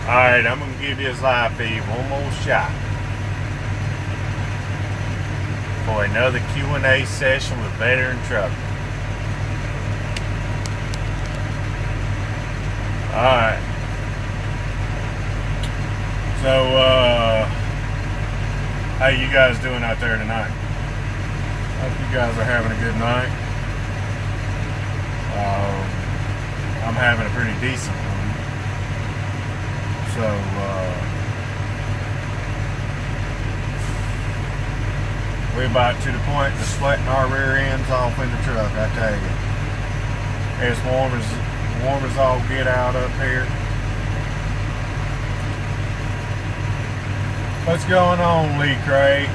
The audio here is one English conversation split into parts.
Alright, I'm going to give this live feed one more shot for another Q&A session with Veteran Trucker. Alright. So, how you guys doing out there tonight? Hope you guys are having a good night. I'm having a pretty decent one. So, we're about to the point of sweating our rear ends off in the truck, I tell you. It's warm as all get out up here. What's going on, Lee Craig?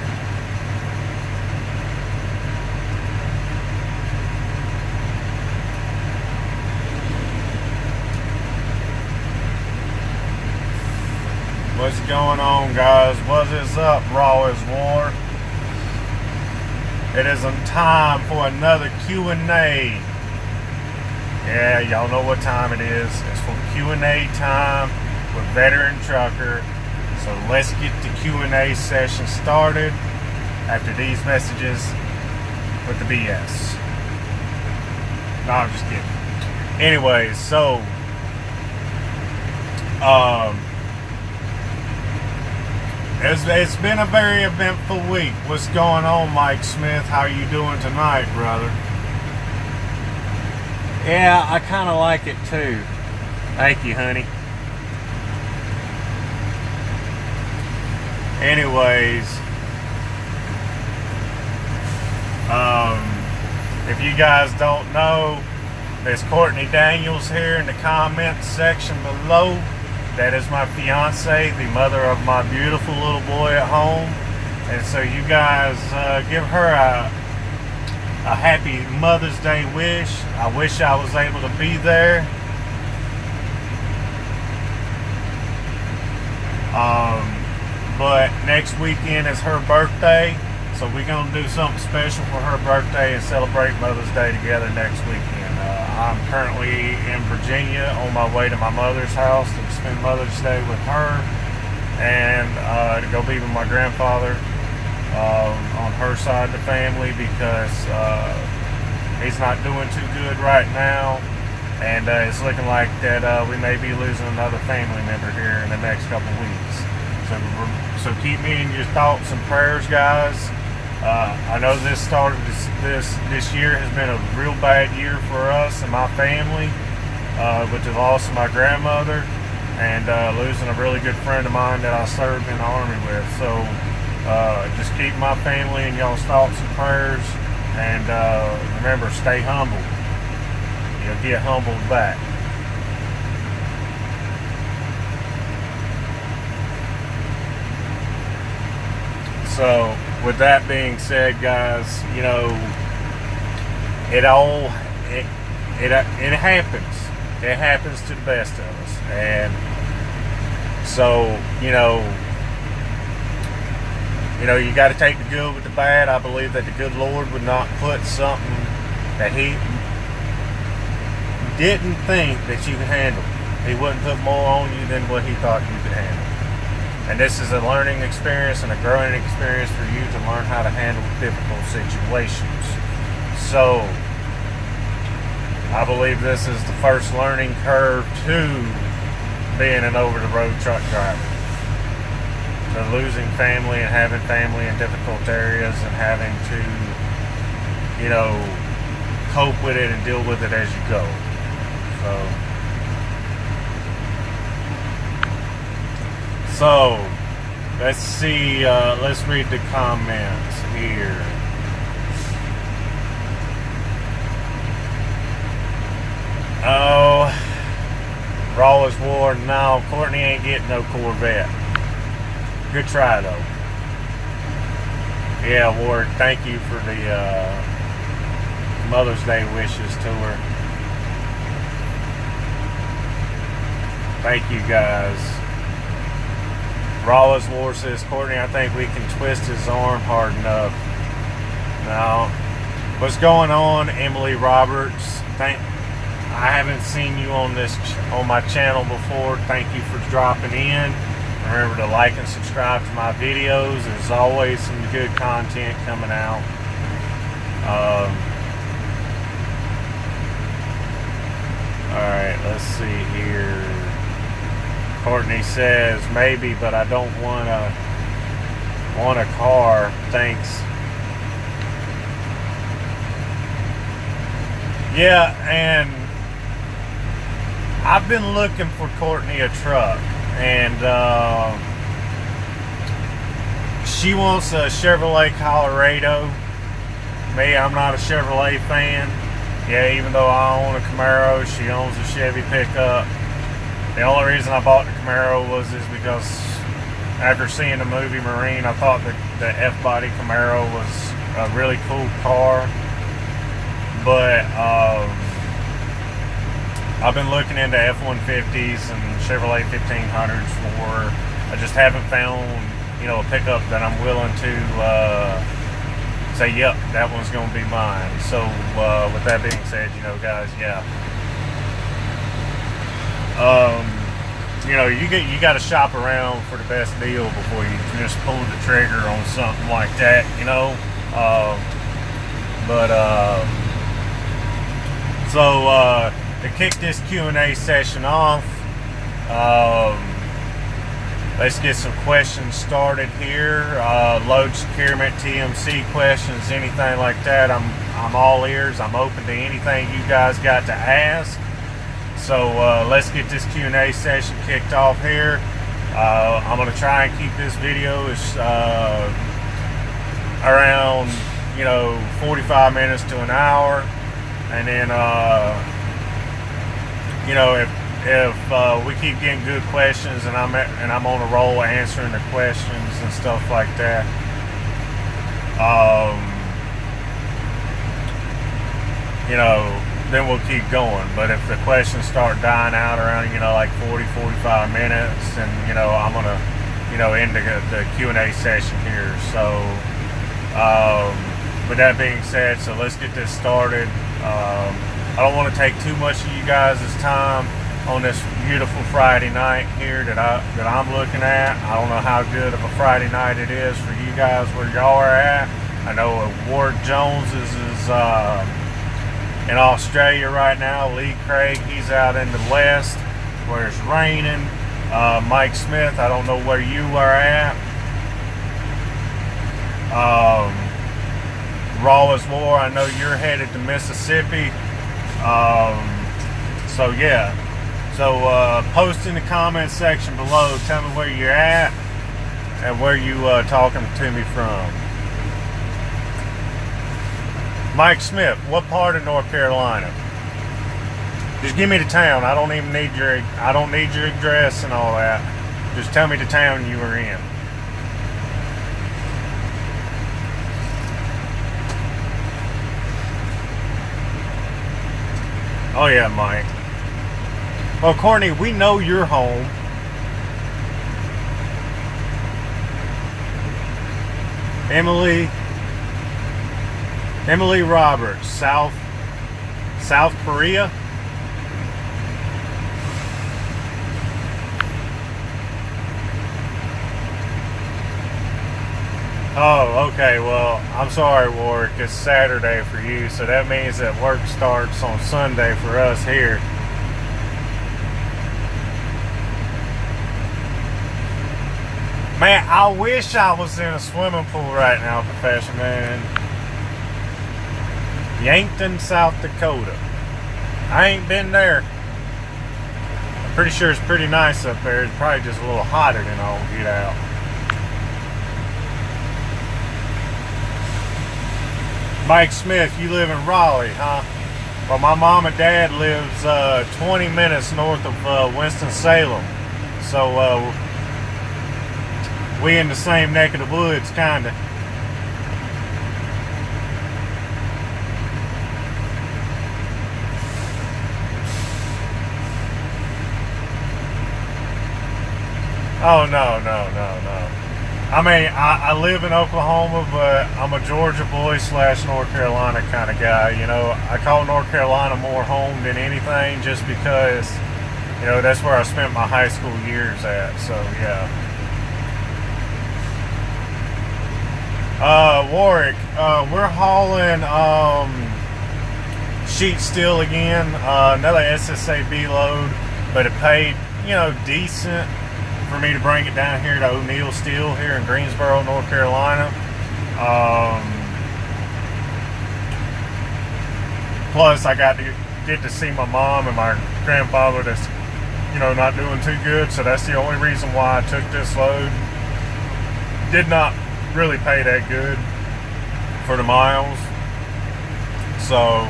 What's going on, guys? What is up, Raw as War? It is time for another Q&A. Yeah, y'all know what time it is. It's for Q&A time with Veteran Trucker. So let's get the Q&A session started after these messages with the BS. No, I'm just kidding. Anyways, so it's been a very eventful week. What's going on, Mike Smith? How are you doing tonight, brother? Yeah, I kind of like it too. Thank you, honey. Anyways, if you guys don't know, there's Courtney Daniels here in the comments section below. That is my fiance, the mother of my beautiful little boy at home. And so you guys give her a happy Mother's Day wish. I wish I was able to be there. But next weekend is her birthday. So we're going to do something special for her birthday and celebrate Mother's Day together next weekend. I'm currently in Virginia on my way to my mother's house to spend Mother's Day with her and to go be with my grandfather on her side of the family because he's not doing too good right now, and it's looking like that we may be losing another family member here in the next couple weeks. So keep me in your thoughts and prayers, guys. I know this year has been a real bad year for us and my family, with the loss of my grandmother and losing a really good friend of mine that I served in the Army with. So just keep my family in y'all's thoughts and prayers, and remember, stay humble. You'll get humbled back. So with that being said, guys, you know, it happens. It happens to the best of us. And so, you know, you got to take the good with the bad. I believe that the good Lord would not put something that he didn't think that you could handle. He wouldn't put more on you than what he thought you could handle. And this is a learning experience and a growing experience for you to learn how to handle difficult situations. So, I believe this is the first learning curve to being an over-the-road truck driver. So losing family and having family in difficult areas and having to, you know, cope with it and deal with it as you go. So let's see, let's read the comments here. Oh, Raw as War. No, Courtney ain't getting no Corvette. Good try, though. Yeah, Ward, thank you for the Mother's Day wishes to her. Thank you, guys. Raw as War says, Courtney, I think we can twist his arm hard enough. No. What's going on, Emily Roberts? I haven't seen you on my channel before, thank you for dropping in. Remember to like and subscribe to my videos. There's always some good content coming out. Alright, let's see here. Courtney says, maybe, but I don't want a car. Thanks. Yeah, and I've been looking for Courtney a truck, and she wants a Chevrolet Colorado. Me, I'm not a Chevrolet fan. Yeah, even though I own a Camaro, she owns a Chevy pickup. The only reason I bought the Camaro was because after seeing the movie Marine, I thought that the F-body Camaro was a really cool car. But I've been looking into F-150s and Chevrolet 1500s for. I just haven't found, a pickup that I'm willing to say, yep, that one's going to be mine. So with that being said, guys, yeah. You got to shop around for the best deal before you just pull the trigger on something like that, So to kick this Q&A session off, let's get some questions started here. Load securement, TMC questions, anything like that. I'm all ears. I'm open to anything you guys got to ask. So let's get this Q&A session kicked off here. I'm going to try and keep this video as around 45 minutes to an hour, and then if we keep getting good questions and I'm on a roll answering the questions and stuff like that, then we'll keep going. But if the questions start dying out around like 40-45 minutes, then I'm gonna end the Q&A session here. So with that being said, so let's get this started. I don't want to take too much of you guys' time on this beautiful Friday night here that I'm looking at. I don't know how good of a Friday night it is for you guys where y'all are at. I know Ward Jones is in Australia right now. Lee Craig, he's out in the west where it's raining. Mike Smith, I don't know where you are at. Raw as War, I know you're headed to Mississippi. So yeah. So post in the comment section below. Tell me where you're at and where you talking to me from. Mike Smith, what part of North Carolina? Just give me the town. I don't need your address and all that. Just tell me the town you were in. Oh yeah, Mike. Well, Courtney, we know you're home. Emily Roberts, South Korea. Oh, okay. Well, I'm sorry, Warwick. It's Saturday for you, so that means that work starts on Sunday for us here. Man, I wish I was in a swimming pool right now, Professor Man. Yankton, South Dakota. I ain't been there. I'm pretty sure it's pretty nice up there. It's probably just a little hotter than all get out. Mike Smith, you live in Raleigh, huh? Well, my mom and dad lives 20 minutes north of Winston-Salem. So we in the same neck of the woods, kinda. Oh, no. I mean, I live in Oklahoma, but I'm a Georgia boy / North Carolina kind of guy. You know, I call North Carolina more home than anything just because, you know, that's where I spent my high school years at. So, yeah. Warwick, we're hauling sheet steel again. Another SSAB load, but it paid, you know, decent for me to bring it down here to O'Neill Steel here in Greensboro, North Carolina. Plus, I got to get to see my mom and my grandfather that's, you know, not doing too good. So that's the only reason why I took this load. Did not really pay that good for the miles. So,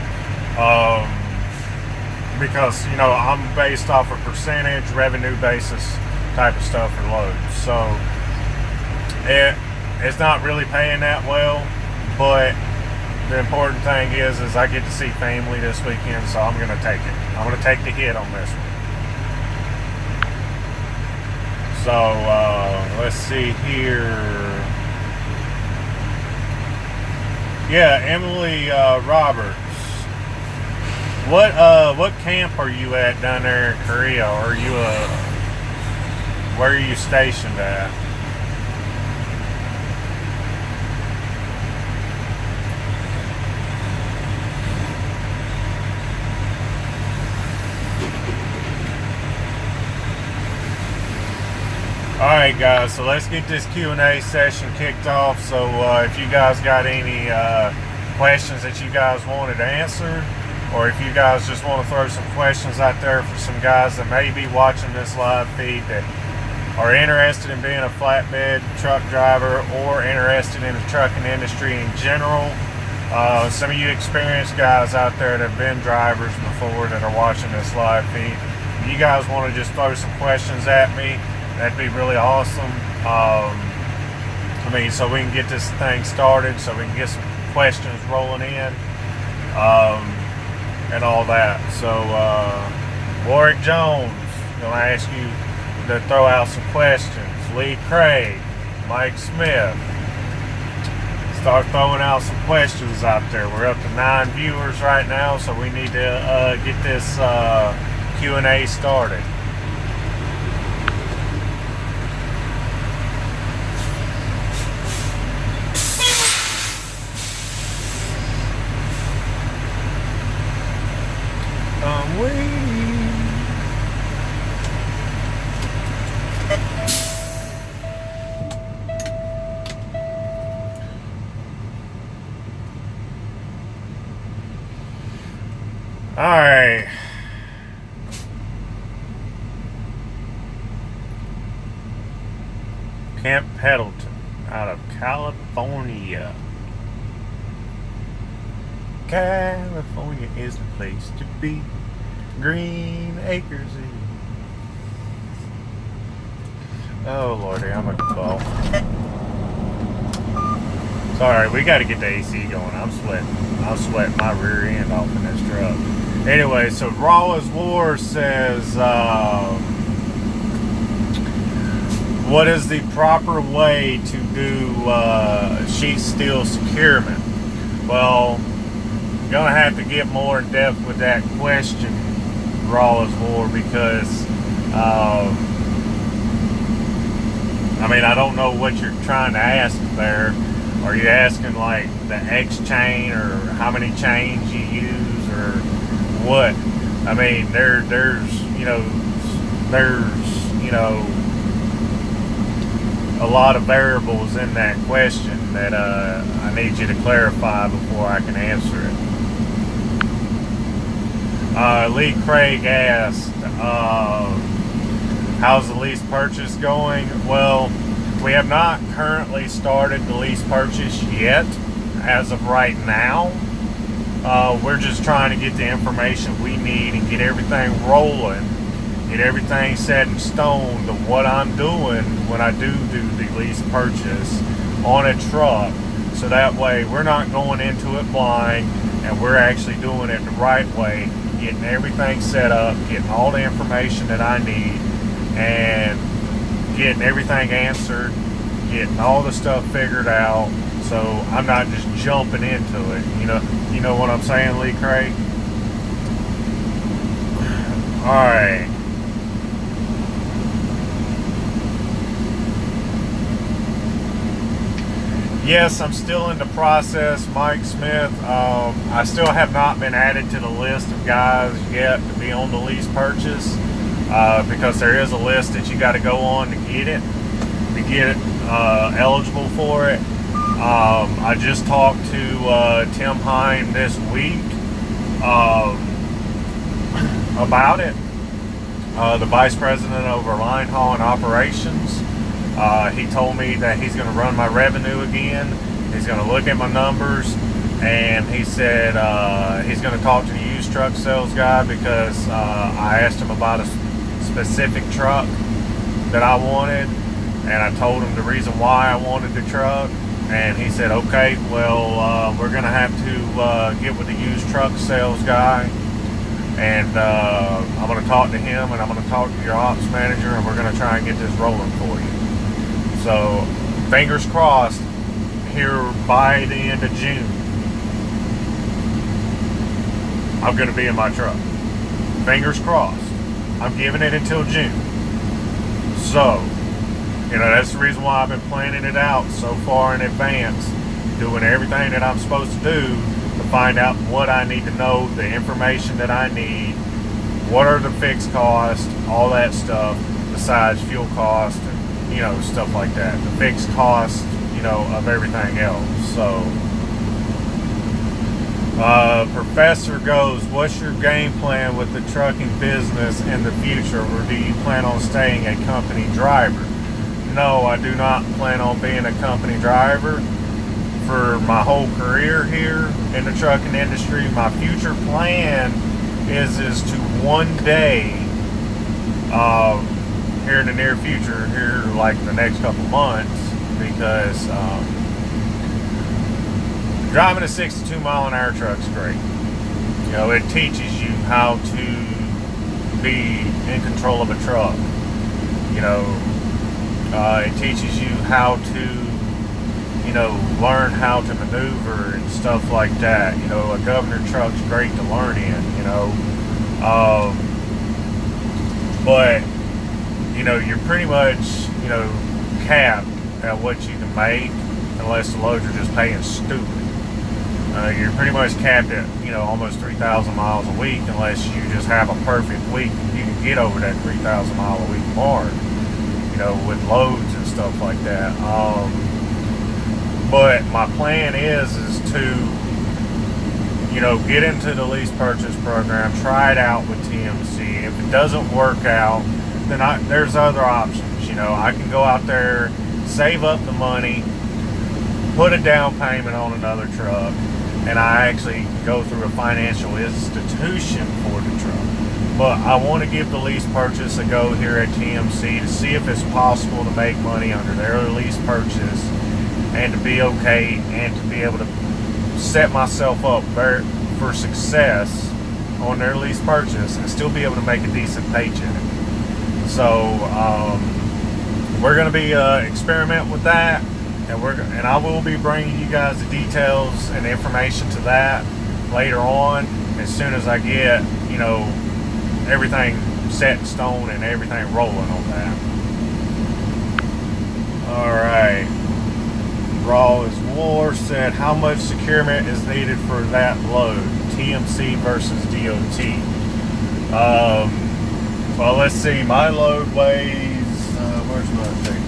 because, you know, I'm based off a percentage revenue basis type of stuff for loads. So it's not really paying that well, but the important thing is I get to see family this weekend, so I'm gonna take it. I'm gonna take the hit on this one. So let's see here. Yeah, Emily Roberts. What camp are you at down there in Korea? Are you where are you stationed at? Alright guys, so let's get this Q&A session kicked off. So if you guys got any questions that you guys wanted answered, or if you guys just want to throw some questions out there for some guys that may be watching this live feed that are interested in being a flatbed truck driver or interested in the trucking industry in general. Some of you experienced guys out there that have been drivers before that are watching this live feed. If you guys want to just throw some questions at me, that'd be really awesome. I mean, so we can get this thing started, so we can get some questions rolling in, and all that. So, Warwick Jones, gonna ask you to throw out some questions. Lee Craig, Mike Smith, start throwing out some questions out there. We're up to 9 viewers right now, so we need to get this Q&A started. I'm waiting. All right. Camp Pendleton out of California. California is the place to be. Green Acres. Oh lordy, I'm a ball. Sorry, we got to get the AC going. I'm sweating my rear end off in this truck. Anyway, so Raw as War says, what is the proper way to do sheet steel securement? Well, I'm gonna have to get more in depth with that question, Raw as War, because I mean, I don't know what you're trying to ask there. Are you asking like the X chain, or how many chains you use, or what? I mean, there's a lot of variables in that question that I need you to clarify before I can answer it. Lee Craig asked, how's the lease purchase going? Well, we have not currently started the lease purchase yet as of right now. We're just trying to get the information we need and get everything rolling, get everything set in stone to what I'm doing when I do the lease purchase on a truck, so that way we're not going into it blind and we're actually doing it the right way, getting everything set up, getting all the information that I need, and getting everything answered, getting all the stuff figured out, so I'm not just jumping into it. You know what I'm saying, Lee Craig? All right. Yes, I'm still in the process, Mike Smith. I still have not been added to the list of guys yet to be on the lease purchase, because there is a list that you got to go on to get it eligible for it. I just talked to Tim Hine this week about it. The vice president over line haul and operations. He told me that he's going to run my revenue again. He's going to look at my numbers, and he said he's going to talk to the used truck sales guy, because I asked him about a specific truck that I wanted, and I told him the reason why I wanted the truck, and he said, okay, well, we're going to have to get with the used truck sales guy, and I'm going to talk to him, and I'm going to talk to your ops manager, and we're going to try and get this rolling for you. So, fingers crossed, here by the end of June, I'm going to be in my truck. Fingers crossed. I'm giving it until June. So, that's the reason why I've been planning it out so far in advance, doing everything that I'm supposed to do to find out what I need to know, the information that I need, what are the fixed costs, all that stuff, besides fuel costs, stuff like that. The fixed cost, of everything else. So, Professor goes, what's your game plan with the trucking business in the future, or do you plan on staying a company driver? No, I do not plan on being a company driver for my whole career here in the trucking industry. My future plan is to one day, here in the near future, here like the next couple months, because driving a 62 mile an hour truck is great. It teaches you how to be in control of a truck. It teaches you how to, learn how to maneuver and stuff like that. A governor truck's great to learn in, but you're pretty much, capped at what you can make, unless the loads are just paying stupid. You're pretty much capped at, almost 3,000 miles a week, unless you just have a perfect week. You can get over that 3,000 mile a week mark, with loads and stuff like that. But my plan is to, get into the lease purchase program, try it out with TMC. If it doesn't work out, then there's other options. I can go out there, save up the money, put a down payment on another truck, and I actually go through a financial institution for the truck. But I want to give the lease purchase a go here at TMC to see if it's possible to make money under their lease purchase, and to be okay, and to be able to set myself up for success on their lease purchase and still be able to make a decent paycheck. So we're going to be experiment with that, and I will be bringing you guys the details and information to that later on, as soon as I get everything set in stone and everything rolling on that. All right. Raw is War said, how much securement is needed for that load, TMC versus DOT? Well, let's see. My load weighs, where's my thing?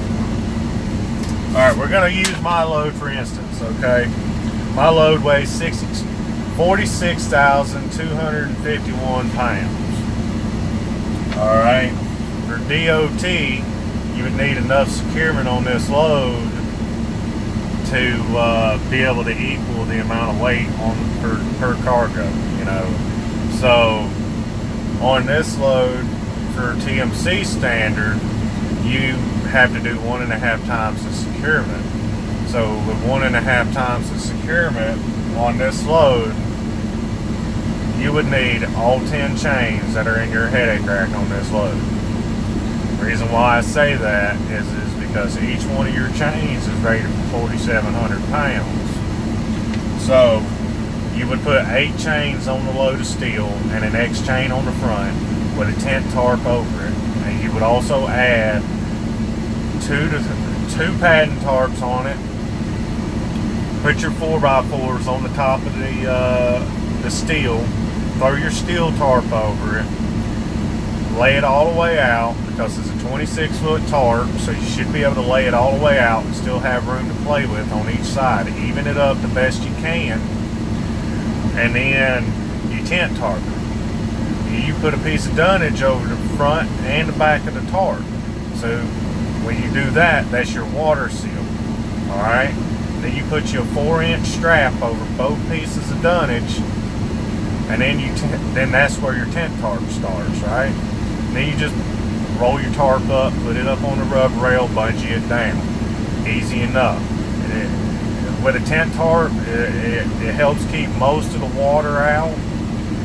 All right, we're going to use my load for instance, okay? My load weighs 46,251 pounds. All right. For DOT, you would need enough securement on this load to be able to equal the amount of weight on per cargo, So on this load, for TMC standard, you have to do 1.5 times the securement. So with 1.5 times the securement on this load, you would need all 10 chains that are in your headache rack on this load. The reason why I say that is because each one of your chains is rated for 4,700 pounds. So you would put 8 chains on the load of steel and an X chain on the front with a tent tarp over it. And you would also add two padding tarps on it. Put your 4x4s on the top of the steel. Throw your steel tarp over it. Lay it all the way out because it's a 26-foot tarp, so you should be able to lay it all the way out and still have room to play with on each side. Even it up the best you can, and then you tent tarp it. You put a piece of dunnage over the front and the back of the tarp. So when you do that, that's your water seal. All right. Then you put your 4-inch strap over both pieces of dunnage, and then then that's where your tent tarp starts, right? Then you just roll your tarp up, put it up on the rub rail, bungee it down. Easy enough. With a tent tarp, it helps keep most of the water out.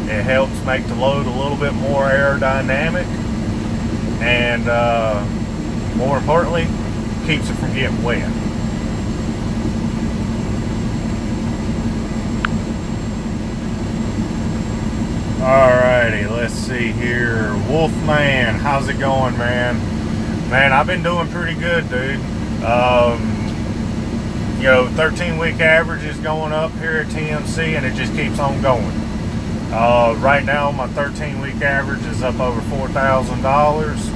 It helps make the load a little bit more aerodynamic, and more importantly, keeps it from getting wet. Alrighty, let's see here. Wolfman, how's it going, man? Man, I've been doing pretty good, dude. 13-week average is going up here at TMC, and it just keeps on going. Right now, my 13-week average is up over $4,000,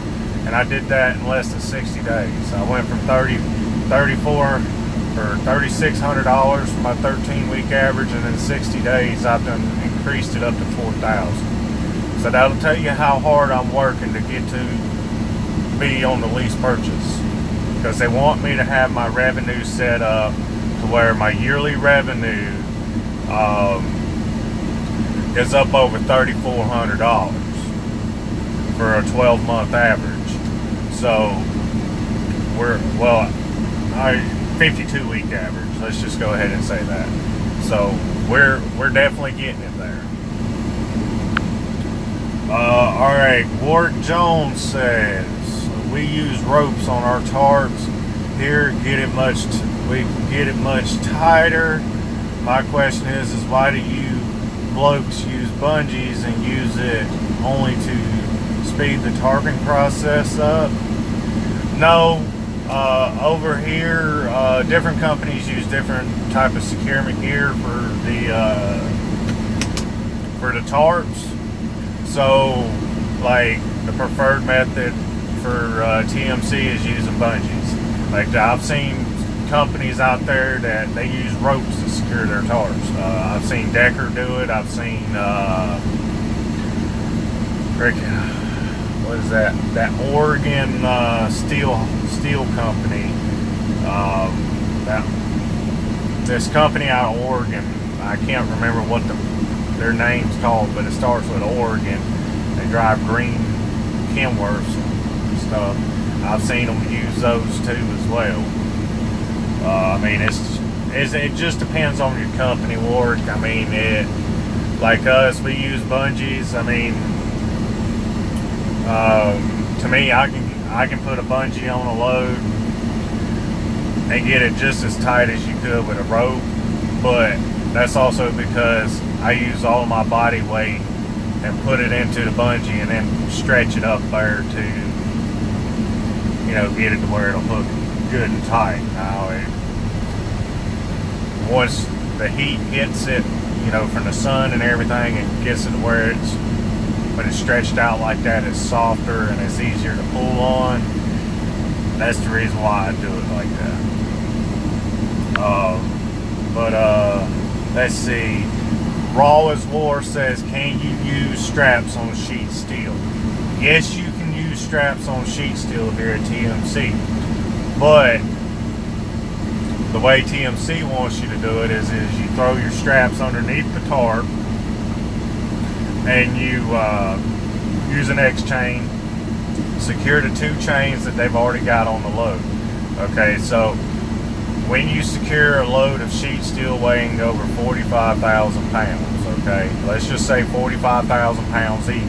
and I did that in less than 60 days. I went from $3,600 for my 13-week average, and in 60 days, I've increased it up to $4,000. So that'll tell you how hard I'm working to get to be on the lease purchase, because they want me to have my revenue set up to where my yearly revenue is up over $3,400 for a 12-month average. So we're 52-week average. Let's just go ahead and say that. So we're definitely getting it there. All right, Ward Jones says we use ropes on our tarps here. We can get it much tighter. My question is why do you blokes use bungees and use it only to speed the tarping process up? No, over here, different companies use different type of securement gear for the tarps. So, like, the preferred method for TMC is using bungees. Like, I've seen companies out there that they use ropes to secure their tarps. I've seen Decker do it. I've seen what is that? That Oregon steel company. This company out of Oregon. I can't remember what their name's called, but it starts with Oregon. They drive green Kenworths and stuff. I've seen them use those too as well. I mean, it just depends on your company, Ward. I mean, like us, we use bungees. I mean, to me, I can put a bungee on a load and get it just as tight as you could with a rope, but that's also because I use all of my body weight and put it into the bungee and then stretch it up there to, get it to where it'll hook good and tight. Now, once the heat hits it, from the sun and everything, it gets it to where when it's stretched out like that, it's softer and it's easier to pull on. That's the reason why I do it like that. Let's see. Raw as War says, can you use straps on sheet steel? Yes, you can use straps on sheet steel here at TMC, but the way TMC wants you to do it is you throw your straps underneath the tarp and you use an X chain, secure the 2 chains that they've already got on the load. Okay, so when you secure a load of sheet steel weighing over 45,000 pounds, okay, let's just say 45,000 pounds even.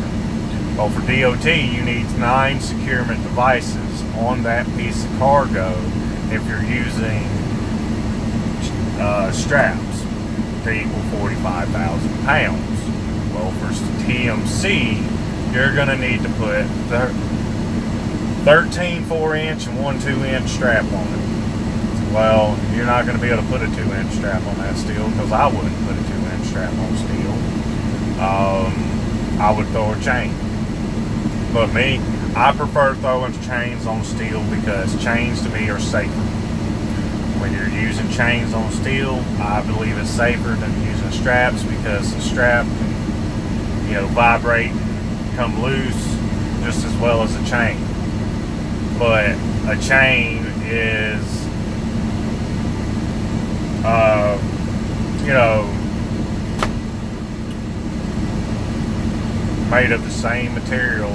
Well, for DOT, you need 9 securement devices on that piece of cargo if you're using straps to equal 45,000 pounds. Well, for TMC, you're going to need to put 13 4-inch and 1 2-inch strap on it. Well, you're not going to be able to put a 2-inch strap on that steel, because I wouldn't put a 2-inch strap on steel. I would throw a chain. But me, I prefer throwing chains on steel, because chains to me are safer. When you're using chains on steel, I believe it's safer than using straps, because the strap can, vibrate and come loose just as well as a chain. But a chain is, made of the same material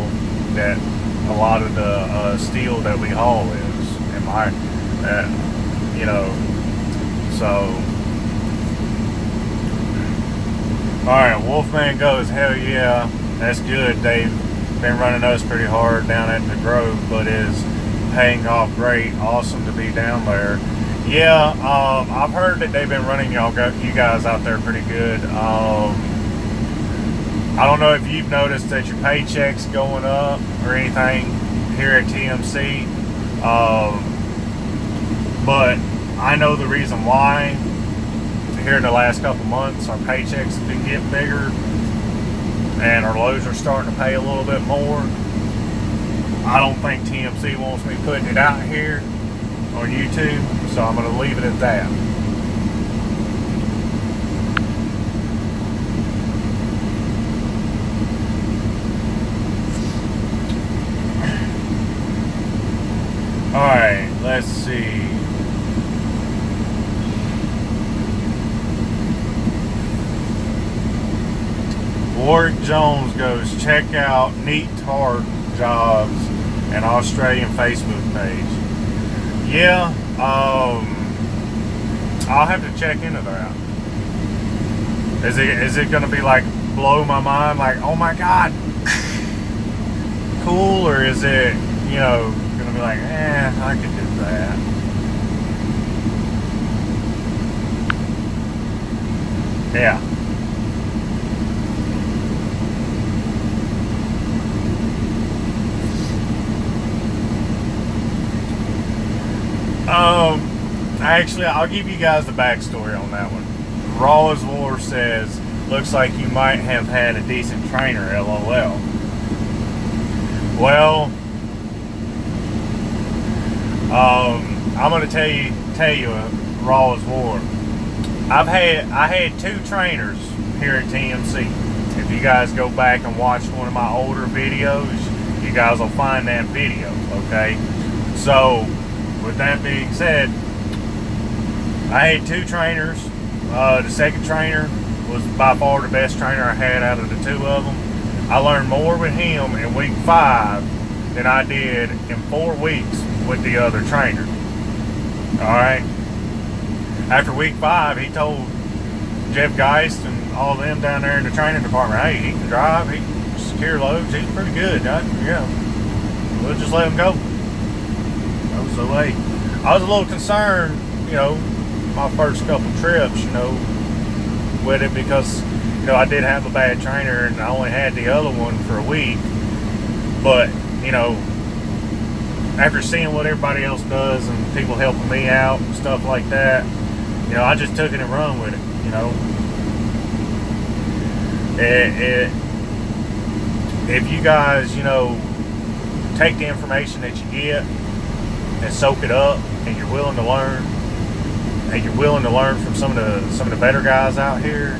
that a lot of the steel that we haul is. So. Alright, Wolfman goes, hell yeah, that's good. They've been running us pretty hard down at the Grove, but is paying off great. Awesome to be down there. Yeah, I've heard that they've been running you guys out there pretty good. I don't know if you've noticed that your paycheck's going up or anything here at TMC, but I know the reason why. Here in the last couple months, our paychecks have been getting bigger and our loads are starting to pay a little bit more. I don't think TMC wants me putting it out here on YouTube, so I'm going to leave it at that. Alright, let's see. Warwick Jones goes, check out Neat Tarp Jobs and Australian Facebook page. Yeah, I'll have to check into that. Is it gonna be like blow my mind, like, oh my god, cool, or is it, gonna be like, I could do that? Yeah. Actually, I'll give you guys the backstory on that one. Raw as War says, looks like you might have had a decent trainer, LOL. Well, I'm gonna tell you, Raw as War. I had 2 trainers here at TMC. If you guys go back and watch one of my older videos, you guys will find that video, okay? So, with that being said, I had 2 trainers. The second trainer was by far the best trainer I had out of the 2 of them. I learned more with him in week 5 than I did in 4 weeks with the other trainer. Alright? After week 5, he told Jeff Geist and all of them down there in the training department, hey, he can drive, he can secure loads, he's pretty good. We'll just let him go. So, hey, I was a little concerned, my first couple trips, with it, because, I did have a bad trainer and I only had the other one for a week. But, after seeing what everybody else does and people helping me out and stuff like that, I just took it and run with it, If you guys, take the information that you get and soak it up, and you're willing to learn, from some of the better guys out here,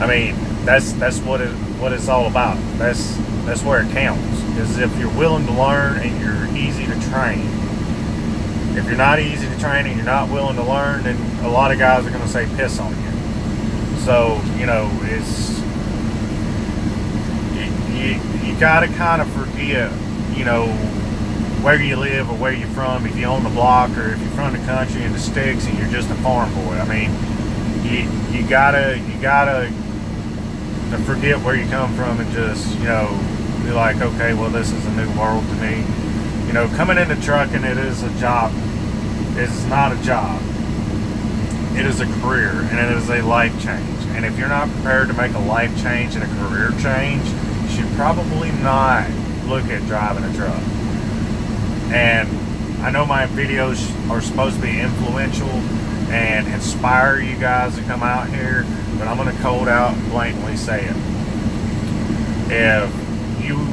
I mean, that's what it's all about. That's where it counts. Is if you're willing to learn and you're easy to train. If you're not easy to train and you're not willing to learn, then a lot of guys are going to say piss on you. So, it's you got to kind of forget, where you live or where you're from, if you own the block or if you're from the country in the sticks and you're just a farm boy. I mean, you gotta to forget where you come from and just, be like, okay, well, this is a new world to me. You know, coming into trucking, it is a job. It's not a job. It is a career, and it is a life change. And if you're not prepared to make a life change and a career change, you should probably not look at driving a truck. And I know my videos are supposed to be influential and inspire you guys to come out here, but I'm going to cold out and blatantly say it. If you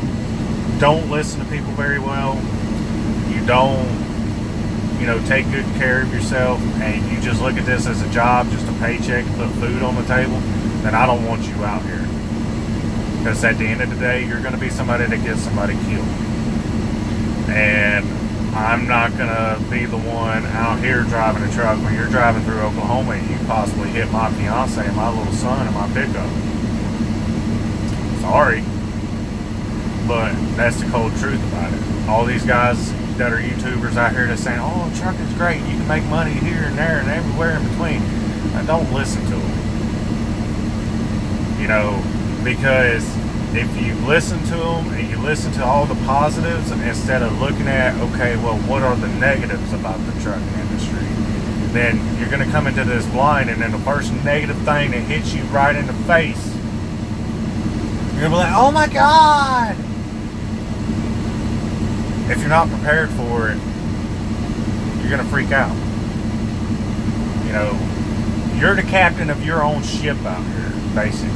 don't listen to people very well, you don't, you know, take good care of yourself, and you just look at this as a job, just a paycheck to put food on the table, then I don't want you out here. Because at the end of the day, you're going to be somebody that gets somebody killed. And I'm not going to be the one out here driving a truck when you're driving through Oklahoma and you possibly hit my fiance and my little son in my pickup. Sorry. But that's the cold truth about it. All these guys that are YouTubers out here that's saying, oh, trucking's great, you can make money here and there and everywhere in between. I don't listen to them. You know, because if you listen to them and you listen to all the positives instead of looking at, okay, well, what are the negatives about the trucking industry, then you're going to come into this blind, and then the first negative thing that hits you right in the face, you're going to be like, oh my God! If you're not prepared for it, you're going to freak out. You know, you're the captain of your own ship out here, basically.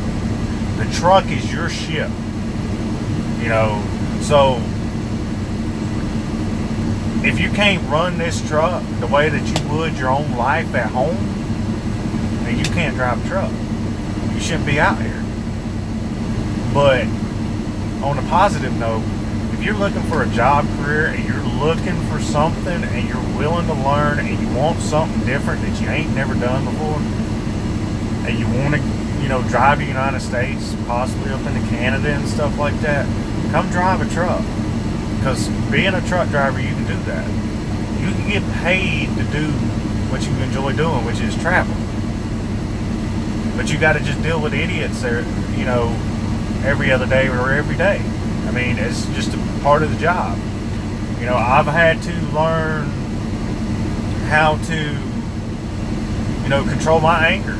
The truck is your ship. You know, so if you can't run this truck the way that you would your own life at home, then you can't drive a truck. You shouldn't be out here. But on a positive note, if you're looking for a job career and you're looking for something and you're willing to learn and you want something different that you ain't never done before, and you want to, you know, drive the United States, possibly up into Canada and stuff like that, come drive a truck. Because being a truck driver, you can do that. You can get paid to do what you enjoy doing, which is travel. But you got to just deal with idiots there, you know, every other day or every day. I mean, it's just a part of the job. You know, I've had to learn how to, you know, control my anger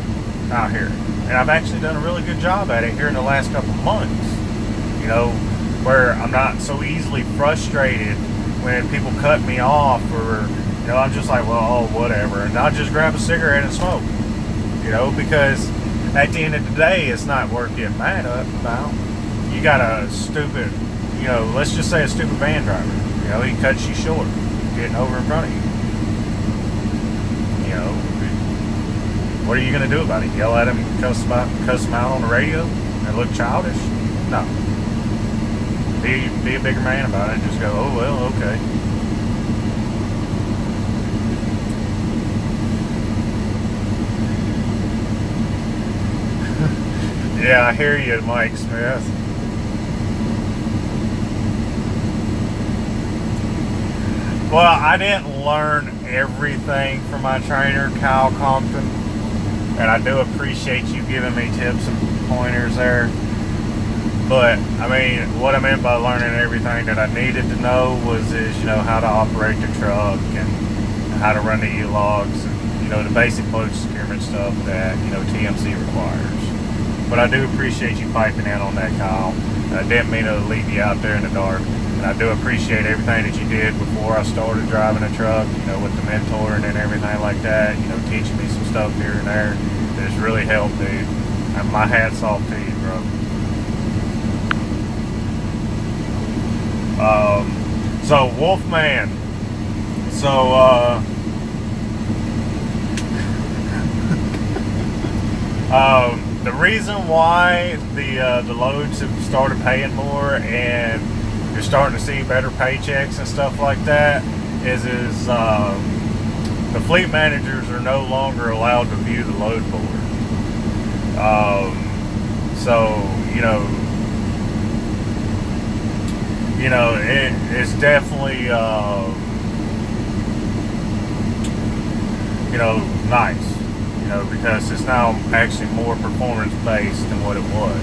out here. And I've actually done a really good job at it here in the last couple of months. You know, where I'm not so easily frustrated when people cut me off, or, you know, I'm just like, well, oh, whatever. And I'll just grab a cigarette and smoke. You know, because at the end of the day, it's not worth getting mad about. You got a stupid, you know, let's just say a stupid van driver. You know, he cuts you short, getting over in front of you. You know, what are you going to do about it? Yell at him, cuss him out on the radio and look childish? No. Be a bigger man about it and just go, oh, well, okay. Yeah, I hear you, Mike Smith. Well, I didn't learn everything from my trainer, Kyle Compton, and I do appreciate you giving me tips and pointers there. But, I mean, what I meant by learning everything that I needed to know is, you know, how to operate the truck and how to run the E-logs and, you know, the basic load securement stuff that, you know, TMC requires. But I do appreciate you piping in on that, Kyle. I didn't mean to leave you out there in the dark. And I do appreciate everything that you did before I started driving a truck, you know, with the mentoring and everything like that, you know, teaching me some stuff here and there. It's really helped, dude. And my hat's off to you, bro. So Wolfman. So the reason why the loads have started paying more and you're starting to see better paychecks and stuff like that is the fleet managers are no longer allowed to view the load board. So it's definitely nice. Because it's now actually more performance based than what it was.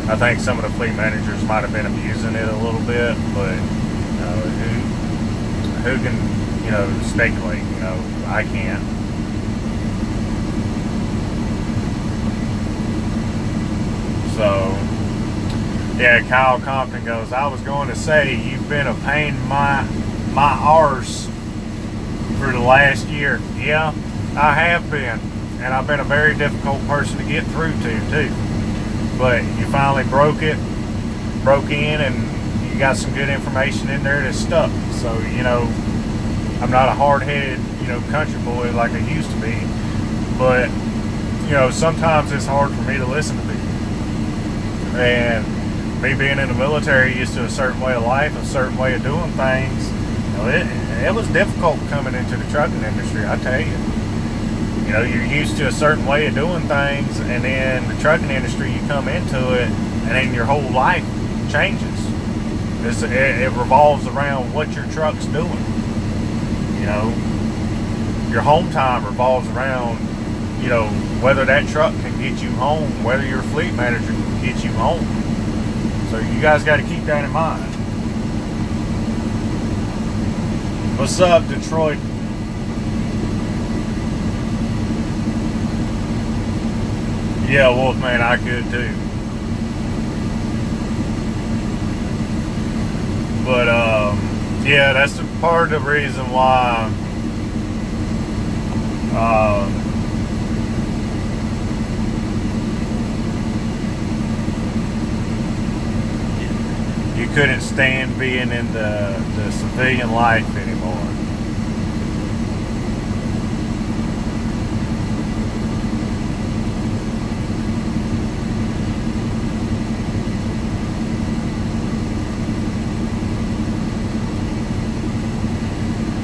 I think some of the fleet managers might have been abusing it a little bit, but who can, speculate? I can't. So, yeah, Kyle Compton goes, I was going to say, you've been a pain in my arse for the last year. Yeah, I have been. And I've been a very difficult person to get through to, too. But you finally broke in, and you got some good information in there that stuck. So, I'm not a hard-headed, country boy like I used to be. But, sometimes it's hard for me to listen to people. And me being in the military, used to a certain way of life, a certain way of doing things. It was difficult coming into the trucking industry, I tell you. You're used to a certain way of doing things, and then the trucking industry, you come into it, and then your whole life changes. It revolves around what your truck's doing. Your home time revolves around, whether that truck can get you home, whether your fleet manager can get you home. So you guys got to keep that in mind. What's up, Detroit? Yeah, Wolfman, I could too. But, yeah, that's part of the reason why, you couldn't stand being in the civilian life anymore.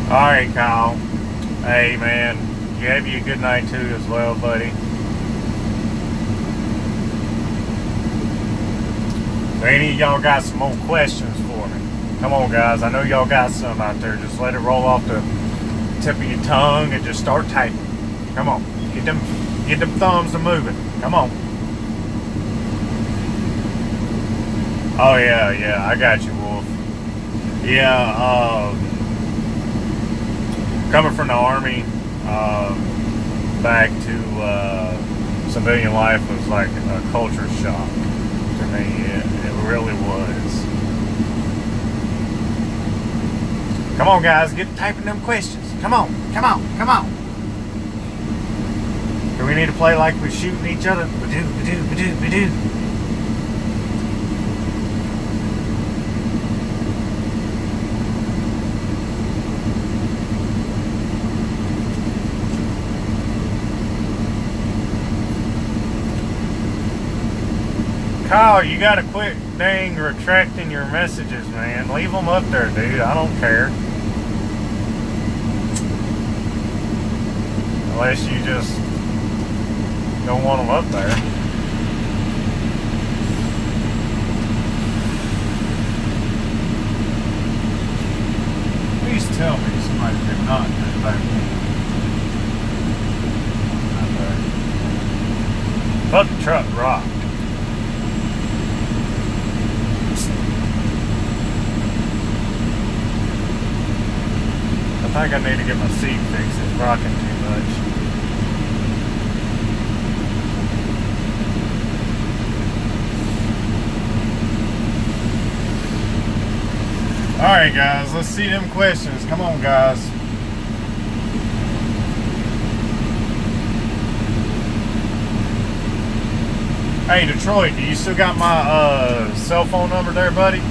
Alright, Kyle. Hey, man. You have you a good night, too, as well, buddy. Any of y'all got some more questions for me? Come on, guys. I know y'all got some out there. Just let it roll off the tip of your tongue and just start typing. Come on. Get them thumbs a moving. Come on. Oh, yeah. I got you, Wolf. Yeah, coming from the Army back to civilian life was like a culture shock to me. It really was. Come on, guys, get typing them questions. Come on. Do we need to play like we're shooting each other? Ba-do. Kyle, you gotta quit dang retracting your messages, man. Leave them up there, dude. I don't care. Unless you just don't want them up there. Please tell me somebody did not do that. Fuck the truck rock. I think I need to get my seat fixed. It's rocking too much. Alright, guys, let's see them questions. Come on, guys. Hey, Detroit, do you still got my cell phone number there, buddy?